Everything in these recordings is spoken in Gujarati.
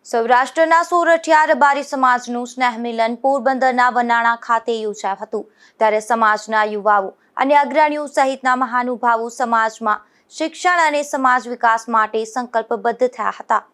સૌરાષ્ટ્રના સોરઠિયા રબારી સમાજનું સ્નેહ મિલન પોરબંદરના વનાણા ખાતે યોજાયું હતું। ત્યારે સમાજના યુવાઓ અને અગ્રણીઓ સહિતના મહાનુભાવો સમાજમાં શિક્ષણ અને સમાજ વિકાસ માટે સંકલ્પબદ્ધ થયા હતા।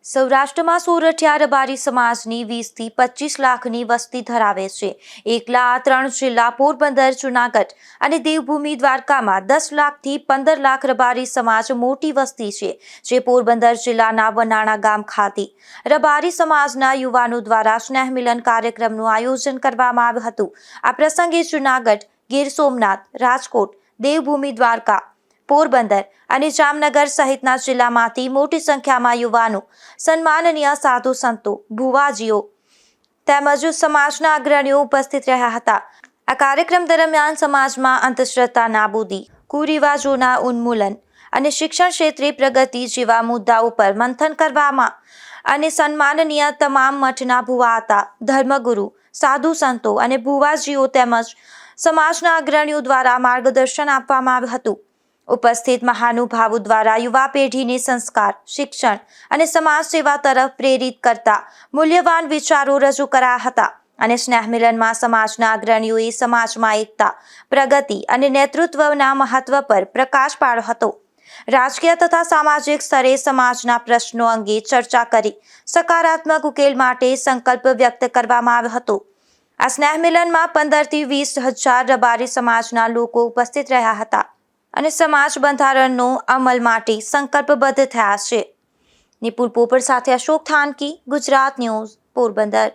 સૌરાષ્ટ્રમાં સોરઠિયા રબારી સમાજની 20 થી 25 લાખની વસ્તી ધરાવે છે। એકલા આ 3 જિલ્લા પોરબંદર, જૂનાગઢ અને દેવભૂમિ દ્વારકામાં 10 લાખથી 15 લાખ રબારી સમાજ મોટી વસ્તી છે, જે પોરબંદર જિલ્લાના વનાણા ગામ ખાતે રબારી સમાજના યુવાનો દ્વારા સ્નેહ મિલન કાર્યક્રમનું આયોજન કરવામાં આવ્યું હતું। આ પ્રસંગે જૂનાગઢ, ગીર સોમનાથ, રાજકોટ, દેવભૂમિ દ્વારકા, પોરબંદર અને જામનગર સહિતના જિલ્લામાંથી મોટી સંખ્યામાં યુવાનો, સન્માનનીય સાધુ સંતો, ભુવાજીઓ તેમજ સમાજના અગ્રણીઓ ઉપસ્થિત રહ્યા હતા। આ કાર્યક્રમ દરમિયાન સમાજમાં અંધશ્રદ્ધા નાબૂદી, કુરિવાજોના ઉન્મૂલન અને શિક્ષણ ક્ષેત્રે પ્રગતિ જેવા મુદ્દાઓ પર મંથન કરવામાં અને સન્માનનીય તમામ મઠના ભુવાતા, ધર્મગુરુ, સાધુ સંતો અને ભુવાજીઓ તેમજ સમાજના અગ્રણીઓ દ્વારા માર્ગદર્શન આપવામાં આવ્યું હતું। ઉપસ્થિત મહાનુભાવો દ્વારા યુવા પેઢીને સંસ્કાર, શિક્ષણ અને સમાજ સેવા તરફ પ્રેરિત કરતા મૂલ્યવાન વિચારો રજૂ કરાયા હતા અને સ્નેહ મિલનમાં સમાજના અગ્રણીઓએ સમાજમાં એકતા, પ્રગતિ અને નેતૃત્વના મહત્વ પર પ્રકાશ પાડ્યો હતો। રાજકીય તથા સામાજિક સ્તરે સમાજના પ્રશ્નો અંગે ચર્ચા કરી સકારાત્મક ઉકેલ માટે સંકલ્પ વ્યક્ત કરવામાં આવ્યો હતો। આ સ્નેહ મિલનમાં 15 થી 20 હજાર રબારી સમાજના લોકો ઉપસ્થિત રહ્યા હતા અને સમાજ બંધારણનો અમલ માટે સંકલ્પબદ્ધ થયા છે। નિપુલ પોપટ સાથે અશોક થાનકી, ગુજરાત ન્યૂઝ, પોરબંદર।